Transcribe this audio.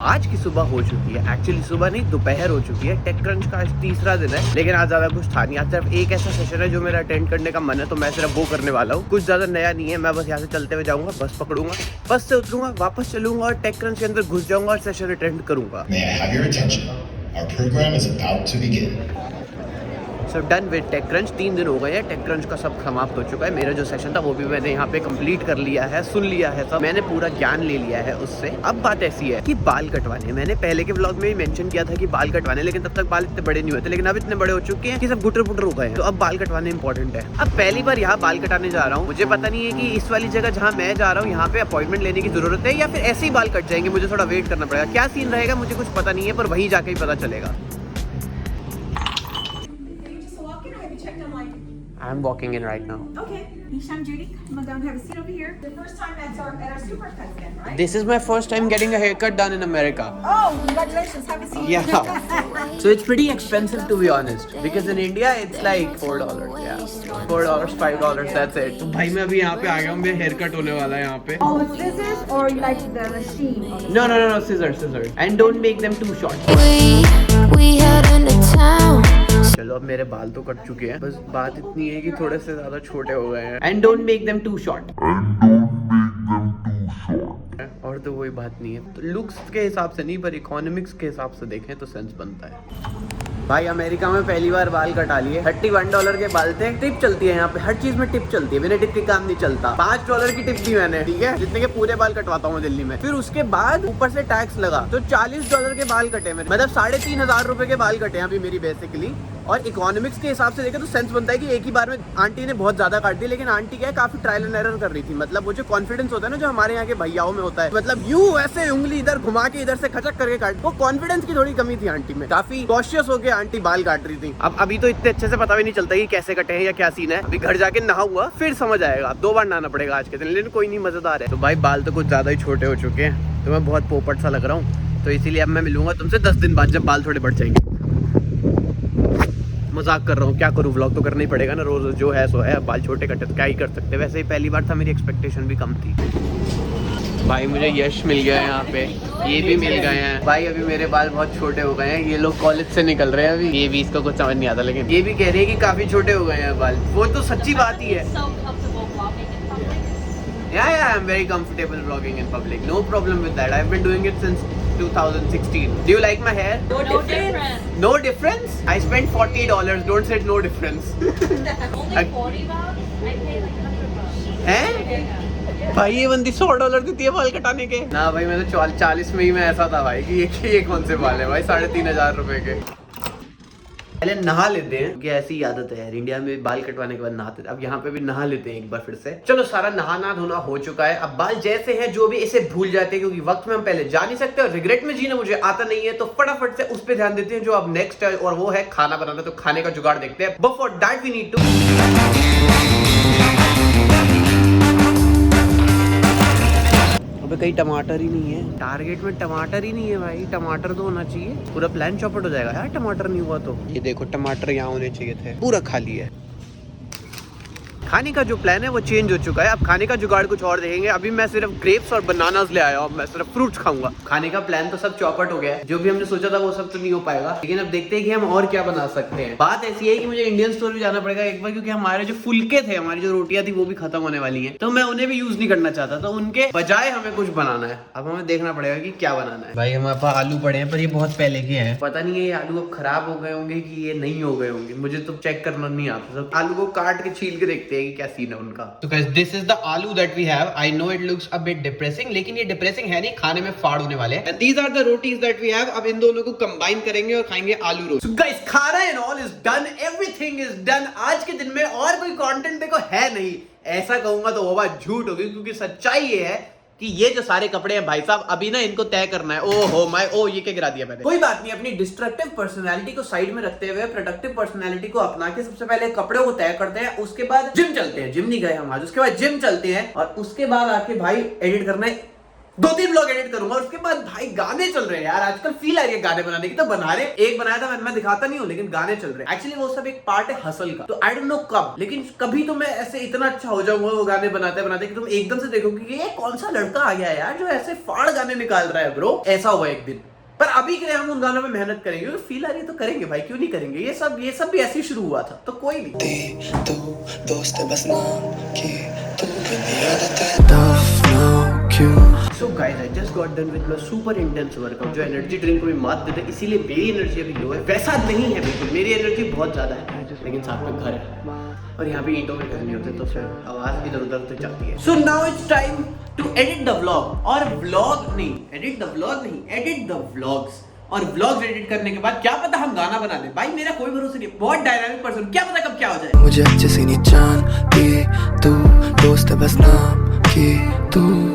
आज की सुबह हो चुकी है, एक्चुअली सुबह नहीं दोपहर हो चुकी है। टेक क्रंच का आज तीसरा दिन है, लेकिन आज ज्यादा कुछ था नहीं। आज सिर्फ एक ऐसा सेशन है जो मेरा अटेंड करने का मन है, तो मैं सिर्फ वो करने वाला हूँ। कुछ ज्यादा नया नहीं है, मैं बस यहाँ से चलते हुए जाऊंगा, बस पकड़ूंगा, बस से उतरूंगा, वापस चलूंगा और टेक क्रंच के अंदर घुस जाऊंगा और सेशन अटेंड करूंगा। So done with TechCrunch. 3 दिन हो गए हैं, टेक क्रंच का सब समाप्त हो चुका है। मेरा जो सेशन था वो भी मैंने यहाँ पे कंप्लीट कर लिया है, सुन लिया है सब, मैंने पूरा ज्ञान ले लिया है उससे। अब बात ऐसी है कि बाल कटवाने, मैंने पहले के व्लॉग में ही मेंशन किया था कि बाल कटवाने, लेकिन तब तक बाल इतने बड़े नहीं हुए थे, लेकिन अब इतने बड़े हो चुके हैं कि सब गुटर पुटर हो गए हैं, तो अब बाल कटवाने इंपॉर्टेंट है। अब पहली बार यहाँ बाल कटाने जा रहा हूँ, मुझे पता नहीं है कि इस वाली जगह जहाँ मैं जा रहा हूँ यहाँ पे अपॉइंटमेंट लेने की जरूरत है या फिर ऐसे ही बाल कट जाएंगे, मुझे थोड़ा वेट करना पड़ेगा। क्या सीन रहेगा मुझे कुछ पता नहीं है, पर वहीं जाके ही पता चलेगा। I'm walking in right now. Okay. Hisham, Judy, come on down, have a seat over here. The first time at our Supercuts then, right? This is my first time getting a haircut done in America. Oh, congratulations, have a seat. Yeah. So it's pretty expensive to be honest, because in India it's like $4. Yeah. $4, $5, that's it. तो भाई मैं अभी यहाँ पे आ गया हूँ, मेरा haircut होने वाला है यहाँ पे. Oh, with scissors or you like the machine? No, scissors. And don't make them too short. We head into town. चलो अब मेरे बाल तो कट चुके हैं, बस बात इतनी है कि थोड़े से ज्यादा छोटे हो गए हैं। And don't make them too short. और तो कोई बात नहीं है, तो लुक्स के हिसाब से नहीं पर इकोनॉमिक्स के हिसाब से देखें तो सेंस बनता है। भाई अमेरिका में पहली बार बाल कटा लिए, $31 के बाल थे। टिप चलती है यहाँ पे, हर चीज में टिप चलती है, बिना टिप के काम नहीं चलता। $5 की टिप दी मैंने, ठीक है, जितने के पूरे बाल कटवाता हूँ दिल्ली में। फिर उसके बाद ऊपर से टैक्स लगा, तो $40 के बाल कटे मेरे, मतलब 3,500 रुपए के बाल कटे अभी मेरी बेसिकली। और इकोनॉमिक्स के हिसाब से देखें तो सेंस बनता है कि एक ही बार में आंटी ने बहुत ज्यादा काट दी, लेकिन आंटी क्या है काफी ट्रायल एंड एरर कर रही थी। मतलब वो जो कॉन्फिडेंस होता है ना जो हमारे यहाँ के भैयाओं में होता है, मतलब यूं ऐसे उंगली इधर घुमा के इधर से खचक करके काट, वो कॉन्फिडेंस की थोड़ी कमी थी आंटी में, काफी कॉशियस होकर आंटी बाल काट रही थी। अब अभी तो इतने अच्छे से पता भी नहीं चलता कि कैसे कटे हैं या क्या सीन है। अभी घर जाके नहा हुआ फिर समझ आएगा, 2 बार नहाना पड़ेगा आज के दिन, लेकिन कोई नहीं, मजेदार है। तो भाई बाल तो कुछ ज्यादा ही छोटे हो चुके हैं, तो मैं बहुत पोपट सा लग रहा हूँ, तो इसीलिए अब मैं मिलूंगा तुमसे 10 दिन बाद जब बाल थोड़े बढ़ जाएंगे। मजाक कर रहा हूँ, क्या करूँ, व्लॉग तो करना ही पड़ेगा ना, रोज जो है सो है। बाल छोटे कटे तो क्या ही कर सकते, वैसे ही पहली बार था, मेरी एक्सपेक्टेशन भी कम थी। भाई मुझे यश मिल गया है यहाँ पे, ये भी मिल गए हैं। भाई अभी मेरे बाल बहुत छोटे हो गए हैं, ये लोग कॉलेज से निकल रहे हैं अभी, ये भी इसको कुछ समझ नहीं आता, लेकिन ये भी कह रही है कि काफी छोटे हो गए हैं बाल। वो तो सच्ची बात ही है। Yeah, I am very comfortable vlogging in public, no problem with that, I have been doing it since 2016. Do you like my hair? No difference. No difference? I spent $40. Don't say no difference. Only 40 bucks? I pay like $100. हैं? भाई ये बंदी $100 देती है बाल कटाने के। ना भाई मैं तो 40 में ही मैं ऐसा था भाई कि ये कौन से बाल है भाई, 3,500 रुपए के। पहले नहा लेते हैं, क्योंकि ऐसी आदत है यार, इंडिया में बाल कटवाने के बाद नहाते थे, अब यहाँ पे भी नहा लेते हैं एक बार फिर से। चलो सारा नहाना धोना हो चुका है, अब बाल जैसे हैं जो भी इसे भूल जाते हैं, क्योंकि वक्त में हम पहले जा नहीं सकते और रिग्रेट में जीना मुझे आता नहीं है, तो फटाफट से उस पर ध्यान देते हैं जो अब नेक्स्ट है, और वो है खाना बनाना। तो खाने का जुगाड़ देखते हैं, but for that we need to. अबे कहीं टमाटर ही नहीं है, टारगेट में टमाटर ही नहीं है भाई, टमाटर तो होना चाहिए, पूरा प्लान चौपट हो जाएगा यार टमाटर नहीं हुआ तो। ये देखो टमाटर यहाँ होने चाहिए थे, पूरा खाली है। खाने का जो प्लान है वो चेंज हो चुका है, अब खाने का जुगाड़ कुछ और देखेंगे। अभी मैं सिर्फ ग्रेप्स और बनानास ले आया हूँ, मैं सिर्फ फ्रूट्स खाऊंगा। खाने का प्लान तो सब चौपट हो गया है, जो भी हमने सोचा था वो सब तो नहीं हो पाएगा, लेकिन अब देखते हैं कि हम और क्या बना सकते हैं। बात ऐसी है कि मुझे इंडियन स्टोर भी जाना पड़ेगा एक बार, क्योंकि हमारे जो फुलके थे, हमारी जो रोटियां थी वो भी खत्म होने वाली है, तो मैं उन्हें भी यूज नहीं करना चाहता, तो उनके बजाय हमें कुछ बनाना है। अब हमें देखना पड़ेगा कि क्या बनाना है। भाई हमारे पास आलू पड़े हैं, पर ये बहुत पहले के हैं, पता नहीं है ये आलू अब खराब हो गए होंगे कि ये नहीं हो गए होंगे, मुझे तो चेक करना नहीं आता। सब आलू को काट के छील के देखते हैं कि क्या सीन है उनका। तो guys this is the aloo that we have. I know it looks a bit depressing, लेकिन ये डिप्रेसिंग है नहीं, खाने में फाड़ होने वाले हैं। And these are the rotis that we have. अब इन दोनों को कंबाइन करेंगे और खाएंगे आलू रोटी। So guys khana and all is done, everything is done. आज के दिन में और कोई कंटेंट देखो है नहीं, ऐसा कहूंगा तो वो बात झूठ होगी, क्योंकि सच्चाई ये है कि ये जो सारे कपड़े हैं भाई साहब, अभी ना इनको तय करना है। ये क्या गिरा दिया मैंने। कोई बात नहीं, अपनी डिस्ट्रक्टिव पर्सनालिटी को साइड में रखते हुए प्रोडक्टिव पर्सनालिटी को अपना के सबसे पहले कपड़ों को तय करते हैं, उसके बाद जिम चलते हैं। जिम नहीं गए हम आज, उसके बाद जिम चलते हैं, और उसके बाद आके भाई एडिट करना है 2-3 व्लॉग एडिट करूंगा, उसके बाद भाई गाने चल रहे हैं यार, आजकल फील आ रही है गाने बनाने की, तो बना रहे। एक बनाया था मैं दिखाता नहीं हूँ, लेकिन गाने चल रहे हैं। एक्चुअली वो सब एक पार्ट है हसल का, तो आई डोंट नो कब, लेकिन कभी तो मैं ऐसे इतना अच्छा हो जाऊंगा वो गाने बनाते बनाते कि तुम एकदम से देखोगे कि ये कौन सा लड़का आ गया है यार जो ऐसे फाड़ गाने निकाल रहा है ब्रो। ऐसा हुआ एक दिन। पर अभी के लिए हम उन गानों में मेहनत करेंगे, क्योंकि फील आ रही है तो करेंगे भाई, क्यों नहीं करेंगे। ये सब भी ऐसे ही शुरू हुआ था, तो कोई नहीं। तू दोस्त बस नाम की, तू गंदी आदत है, दफनाओ क्यों। So guys, I just got done with my super intense workout। जो एनर्जी ड्रिंक को भी मात देते हैं, इसीलिए मेरी एनर्जी अभी लो है। वैसा नहीं है बिल्कुल, मेरी एनर्जी बहुत ज्यादा है, लेकिन साथ में घर है और यहाँ पे ईंटों के घर नहीं होते, तो फिर आवाज इधर उधर तक जाती है। So now it's time to edit the vlog, और vlog नहीं, edit the vlog नहीं, edit the vlogs। और व्लॉग्स एडिट करने के बाद क्या पता हम गाना बना दें। भाई मेरा कोई भरोसा नहीं, बहुत डायनामिक पर्सन, क्या पता कब क्या हो जाए। मुझे अच्छे से नहीं जानती तू, दोस्त बस नाम की तू।